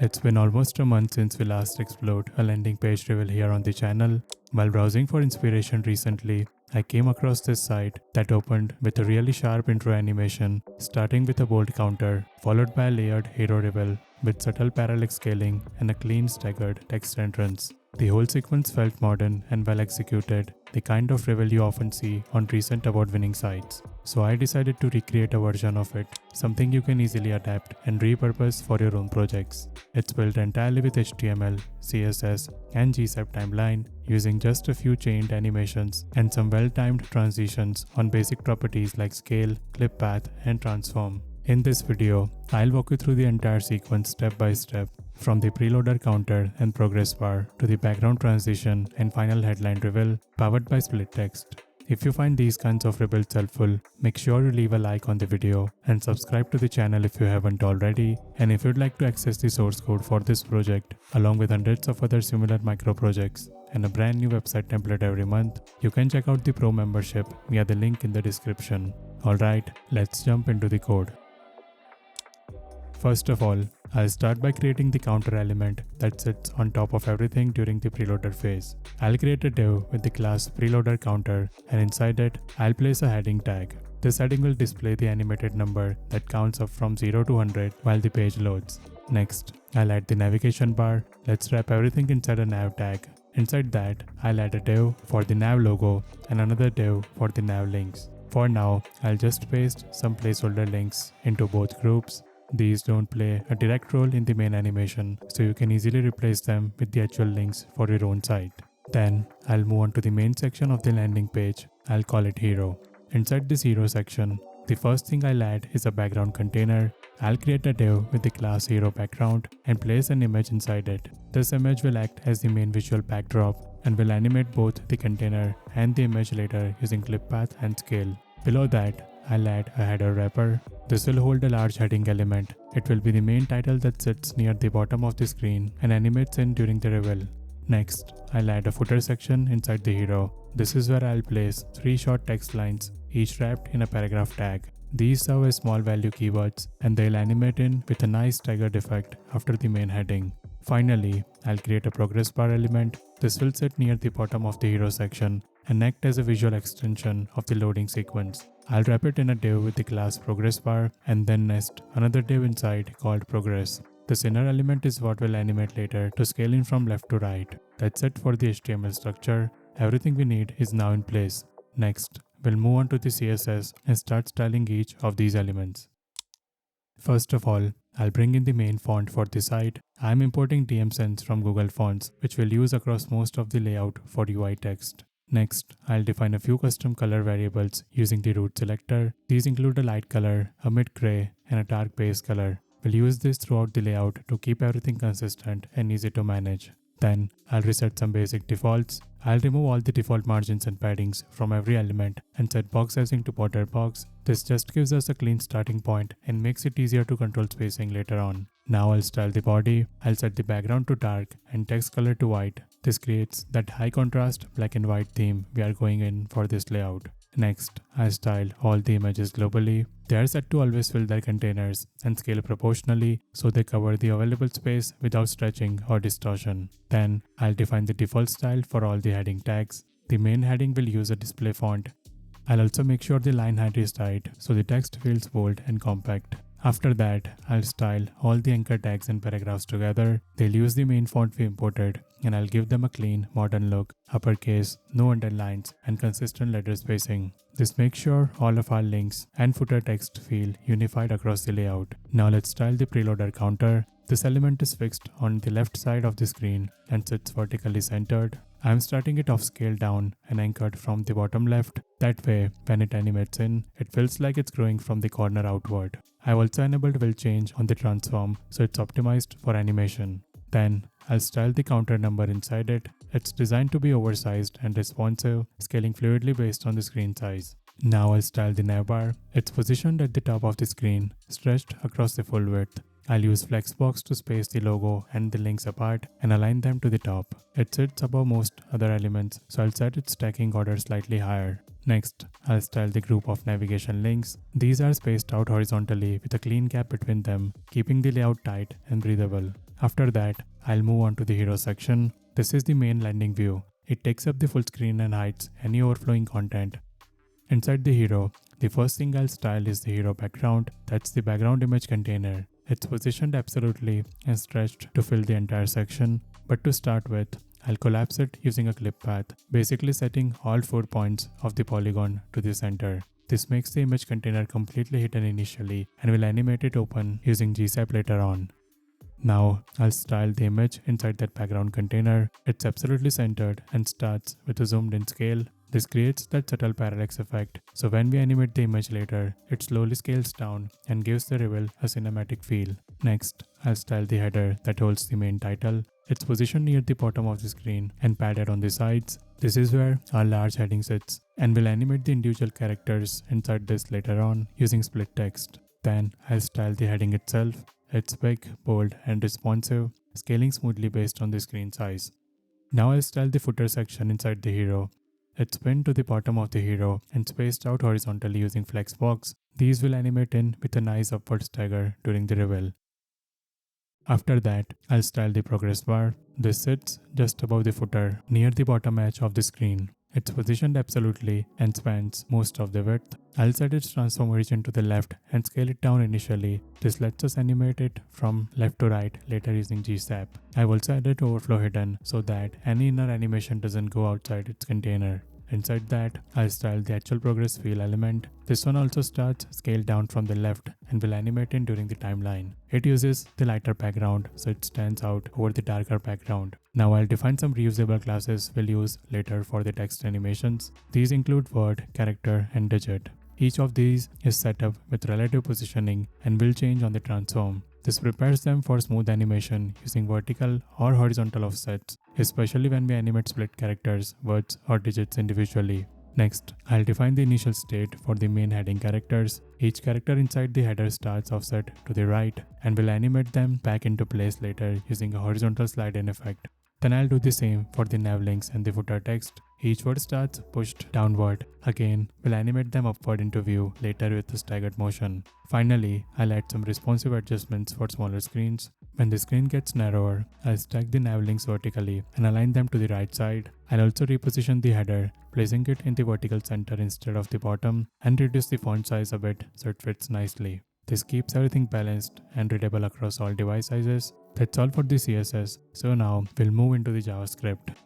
It's been almost a month since we last explored a landing page reveal here on the channel. While browsing for inspiration recently, I came across this site that opened with a really sharp intro animation, starting with a bold counter, followed by a layered hero reveal with subtle parallax scaling and a clean staggered text entrance. The whole sequence felt modern and well executed, the kind of reveal you often see on recent award-winning sites. So I decided to recreate a version of it, something you can easily adapt and repurpose for your own projects. It's built entirely with HTML, CSS, and GSAP Timeline, using just a few chained animations and some well-timed transitions on basic properties like scale, clip path, and transform. In this video, I'll walk you through the entire sequence step by step, from the preloader counter and progress bar to the background transition and final headline reveal powered by SplitText. If you find these kinds of rebuilds helpful, make sure you leave a like on the video and subscribe to the channel if you haven't already. And if you'd like to access the source code for this project, along with hundreds of other similar micro projects and a brand new website template every month, you can check out the Pro membership via the link in the description. Alright, let's jump into the code. First of all, I'll start by creating the counter element that sits on top of everything during the preloader phase. I'll create a div with the class preloader counter, and inside it, I'll place a heading tag. This heading will display the animated number that counts up from 0 to 100 while the page loads. Next, I'll add the navigation bar. Let's wrap everything inside a nav tag. Inside that, I'll add a div for the nav logo and another div for the nav links. For now, I'll just paste some placeholder links into both groups. These don't play a direct role in the main animation, so you can easily replace them with the actual links for your own site. Then, I'll move on to the main section of the landing page. I'll call it Hero. Inside this Hero section, the first thing I'll add is a background container. I'll create a div with the class Hero background and place an image inside it. This image will act as the main visual backdrop and will animate both the container and the image later using clip path and scale. Below that, I'll add a header wrapper. This will hold a large heading element. It will be the main title that sits near the bottom of the screen and animates in during the reveal. Next, I'll add a footer section inside the hero. This is where I'll place 3 short text lines, each wrapped in a paragraph tag. These serve as small value keywords and they'll animate in with a nice staggered effect after the main heading. Finally, I'll create a progress bar element. This will sit near the bottom of the hero section and act as a visual extension of the loading sequence. I'll wrap it in a div with the class progress bar and then nest another div inside called progress. This inner element is what will animate later to scale in from left to right. That's it for the HTML structure. Everything we need is now in place. Next, we'll move on to the CSS and start styling each of these elements. First of all, I'll bring in the main font for the site. I'm importing DMSense from Google Fonts, which we'll use across most of the layout for UI text. Next, I'll define a few custom color variables using the root selector. These include a light color, a mid-gray, and a dark base color. We'll use this throughout the layout to keep everything consistent and easy to manage. Then, I'll reset some basic defaults. I'll remove all the default margins and paddings from every element and set box sizing to border box. This just gives us a clean starting point and makes it easier to control spacing later on. Now I'll style the body. I'll set the background to dark and text color to white. This creates that high contrast black and white theme we are going in for this layout. Next, I style all the images globally. They are set to always fill their containers and scale proportionally so they cover the available space without stretching or distortion. Then, I'll define the default style for all the heading tags. The main heading will use a display font. I'll also make sure the line height is tight so the text feels bold and compact. After that, I'll style all the anchor tags and paragraphs together. They'll use the main font we imported and I'll give them a clean, modern look, uppercase, no underlines, and consistent letter spacing. This makes sure all of our links and footer text feel unified across the layout. Now let's style the preloader counter. This element is fixed on the left side of the screen and sits vertically centered. I'm starting it off scale down and anchored from the bottom left. That way, when it animates in, it feels like it's growing from the corner outward. I've also enabled will change on the transform so it's optimized for animation. Then, I'll style the counter number inside it. It's designed to be oversized and responsive, scaling fluidly based on the screen size. Now I'll style the navbar. It's positioned at the top of the screen, stretched across the full width. I'll use Flexbox to space the logo and the links apart and align them to the top. It sits above most other elements, so I'll set its stacking order slightly higher. Next, I'll style the group of navigation links. These are spaced out horizontally with a clean gap between them, keeping the layout tight and breathable. After that, I'll move on to the hero section. This is the main landing view. It takes up the full screen and hides any overflowing content. Inside the hero, the first thing I'll style is the hero background. That's the background image container. It's positioned absolutely and stretched to fill the entire section. But to start with, I'll collapse it using a clip path, basically setting all 4 points of the polygon to the center. This makes the image container completely hidden initially and will animate it open using GSAP later on. Now, I'll style the image inside that background container. It's absolutely centered and starts with a zoomed in scale. This creates that subtle parallax effect, so when we animate the image later, it slowly scales down and gives the reveal a cinematic feel. Next, I'll style the header that holds the main title. It's positioned near the bottom of the screen and padded on the sides. This is where our large heading sits, and we'll animate the individual characters inside this later on using SplitText. Then, I'll style the heading itself. It's big, bold, and responsive, scaling smoothly based on the screen size. Now I'll style the footer section inside the hero. It's pinned to the bottom of the hero and spaced out horizontally using flexbox. These will animate in with a nice upward stagger during the reveal. After that, I'll style the progress bar. This sits just above the footer, near the bottom edge of the screen. It's positioned absolutely and spans most of the width. I'll set its transform origin to the left and scale it down initially. This lets us animate it from left to right later using GSAP. I've also added overflow hidden so that any inner animation doesn't go outside its container. Inside that, I'll style the actual progress wheel element. This one also starts scaled down from the left and will animate in during the timeline. It uses the lighter background so it stands out over the darker background. Now I'll define some reusable classes we'll use later for the text animations. These include word, character, and digit. Each of these is set up with relative positioning and will change on the transform. This prepares them for smooth animation using vertical or horizontal offsets, especially when we animate split characters, words, or digits individually. Next, I'll define the initial state for the main heading characters. Each character inside the header starts offset to the right and will animate them back into place later using a horizontal slide-in effect. Then I'll do the same for the nav links and the footer text. Each word starts pushed downward. Again, we'll animate them upward into view later with a staggered motion. Finally, I'll add some responsive adjustments for smaller screens. When the screen gets narrower, I'll stack the nav links vertically and align them to the right side. I'll also reposition the header, placing it in the vertical center instead of the bottom, and reduce the font size a bit so it fits nicely. This keeps everything balanced and readable across all device sizes. That's all for the CSS, so now we'll move into the JavaScript.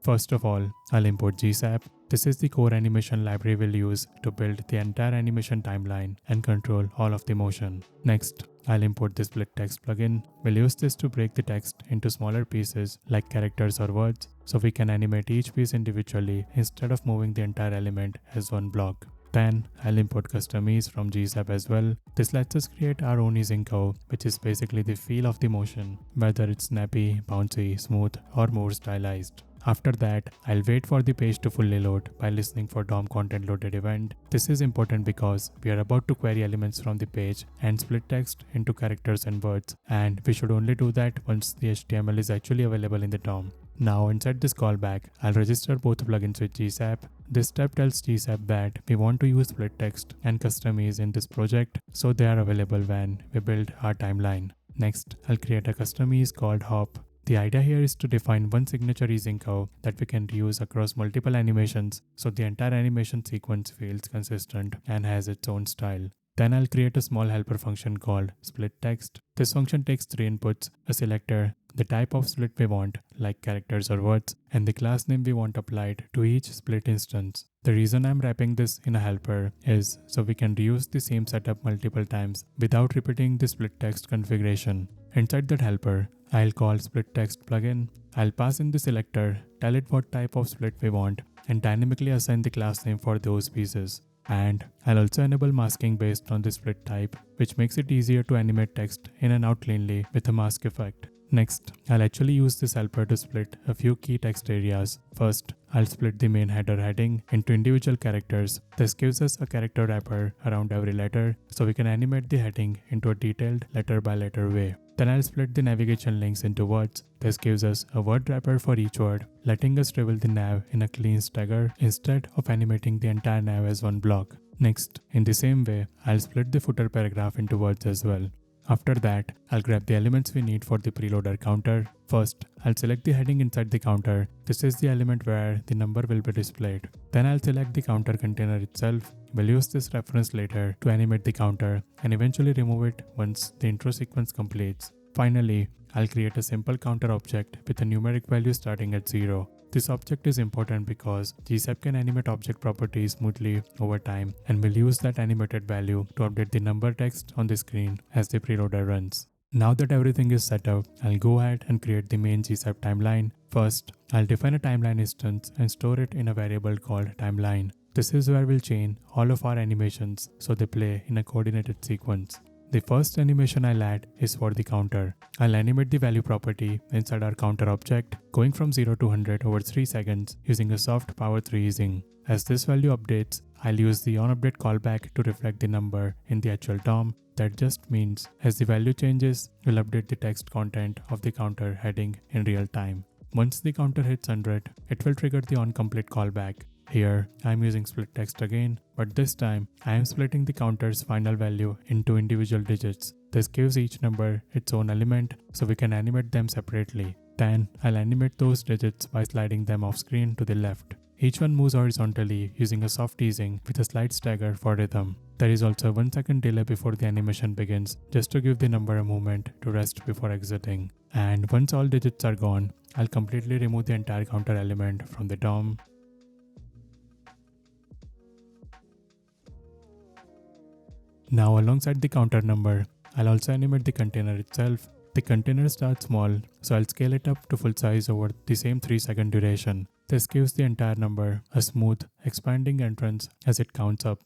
First of all, I'll import GSAP. This is the core animation library we'll use to build the entire animation timeline and control all of the motion. Next, I'll import the SplitText plugin. We'll use this to break the text into smaller pieces like characters or words, so we can animate each piece individually instead of moving the entire element as one block. Then, I'll import custom ease from GSAP as well. This lets us create our own easing curve, which is basically the feel of the motion, whether it's snappy, bouncy, smooth, or more stylized. After that, I'll wait for the page to fully load by listening for DOM content loaded event. This is important because we are about to query elements from the page and split text into characters and words, and we should only do that once the HTML is actually available in the DOM. Now inside this callback, I'll register both plugins with GSAP. This step tells GSAP that we want to use SplitText and custom ease in this project, so they are available when we build our timeline. Next, I'll create a custom ease called hop. The idea here is to define one signature easing curve that we can reuse across multiple animations, so the entire animation sequence feels consistent and has its own style. Then I'll create a small helper function called SplitText. This function takes 3 inputs: a selector, the type of split we want, like characters or words, and the class name we want applied to each split instance. The reason I'm wrapping this in a helper is so we can reuse the same setup multiple times without repeating the SplitText configuration. Inside that helper, I'll call SplitText plugin. I'll pass in the selector, tell it what type of split we want, and dynamically assign the class name for those pieces. And I'll also enable masking based on the split type, which makes it easier to animate text in and out cleanly with a mask effect. Next, I'll actually use this helper to split a few key text areas. First, I'll split the main header heading into individual characters. This gives us a character wrapper around every letter, so we can animate the heading into a detailed letter by letter way. Then I'll split the navigation links into words. This gives us a word wrapper for each word, letting us reveal the nav in a clean stagger instead of animating the entire nav as one block. Next, in the same way, I'll split the footer paragraph into words as well. After that, I'll grab the elements we need for the preloader counter. First, I'll select the heading inside the counter. This is the element where the number will be displayed. Then I'll select the counter container itself. We'll use this reference later to animate the counter and eventually remove it once the intro sequence completes. Finally, I'll create a simple counter object with a numeric value starting at 0. This object is important because GSAP can animate object properties smoothly over time, and will use that animated value to update the number text on the screen as the preloader runs. Now that everything is set up, I'll go ahead and create the main GSAP timeline. First, I'll define a timeline instance and store it in a variable called timeline. This is where we'll chain all of our animations so they play in a coordinated sequence. The first animation I'll add is for the counter. I'll animate the value property inside our counter object, going from 0 to 100 over 3 seconds using a soft power 3 easing. As this value updates, I'll use the onUpdate callback to reflect the number in the actual DOM. That just means as the value changes, we'll update the text content of the counter heading in real time. Once the counter hits 100, it will trigger the onComplete callback. Here, I am using SplitText again, but this time I am splitting the counter's final value into individual digits. This gives each number its own element so we can animate them separately. Then I'll animate those digits by sliding them off screen to the left. Each one moves horizontally using a soft easing with a slight stagger for rhythm. There is also a 1 second delay before the animation begins, just to give the number a moment to rest before exiting. And once all digits are gone, I'll completely remove the entire counter element from the DOM. Now alongside the counter number, I'll also animate the container itself. The container starts small, so I'll scale it up to full size over the same 3 second duration. This gives the entire number a smooth, expanding entrance as it counts up.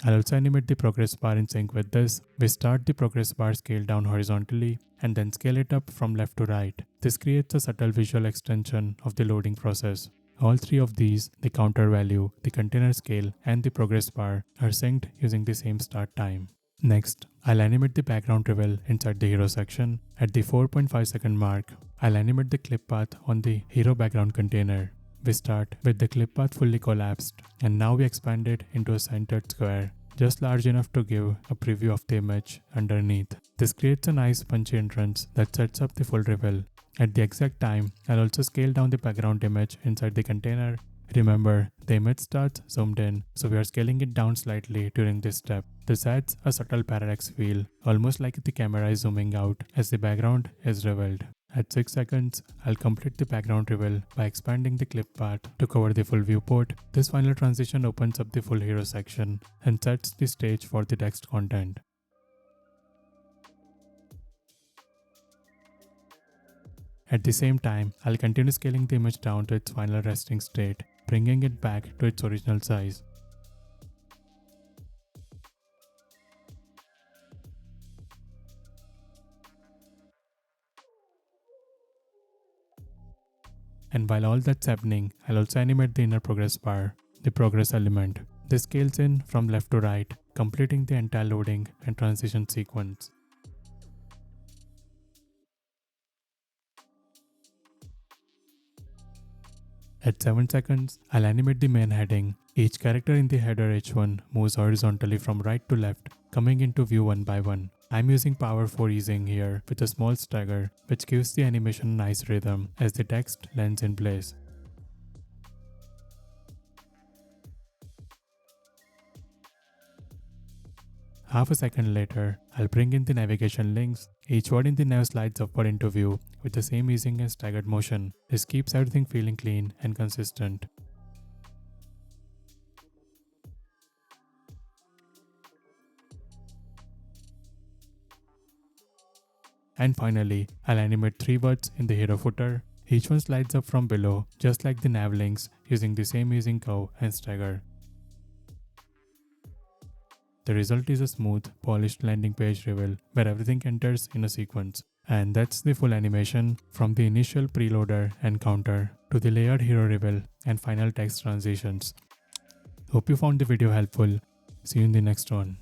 I'll also animate the progress bar in sync with this. We start the progress bar scale down horizontally and then scale it up from left to right. This creates a subtle visual extension of the loading process. All three of these, the counter value, the container scale, and the progress bar, are synced using the same start time. Next, I'll animate the background reveal inside the hero section. At the 4.5 second mark, I'll animate the clip path on the hero background container. We start with the clip path fully collapsed, and now we expand it into a centered square, just large enough to give a preview of the image underneath. This creates a nice punchy entrance that sets up the full reveal. At the exact time, I'll also scale down the background image inside the container. Remember, the image starts zoomed in, so we are scaling it down slightly during this step. This adds a subtle parallax feel, almost like the camera is zooming out as the background is revealed. At 6 seconds, I'll complete the background reveal by expanding the clip path to cover the full viewport. This final transition opens up the full hero section and sets the stage for the text content. At the same time, I'll continue scaling the image down to its final resting state, bringing it back to its original size. And while all that's happening, I'll also animate the inner progress bar, the progress element. This scales in from left to right, completing the entire loading and transition sequence. At 7 seconds, I'll animate the main heading. Each character in the header H1 moves horizontally from right to left, coming into view one by one. I'm using power 4 easing here with a small stagger, which gives the animation a nice rhythm as the text lands in place. Half a second later, I'll bring in the navigation links. Each word in the nav slides upward into view with the same easing and staggered motion. This keeps everything feeling clean and consistent. And finally, I'll animate 3 words in the hero footer. Each one slides up from below, just like the nav links, using the same easing curve and stagger. The result is a smooth, polished landing page reveal where everything enters in a sequence. And that's the full animation from the initial preloader and counter to the layered hero reveal and final text transitions. Hope you found the video helpful. See you in the next one.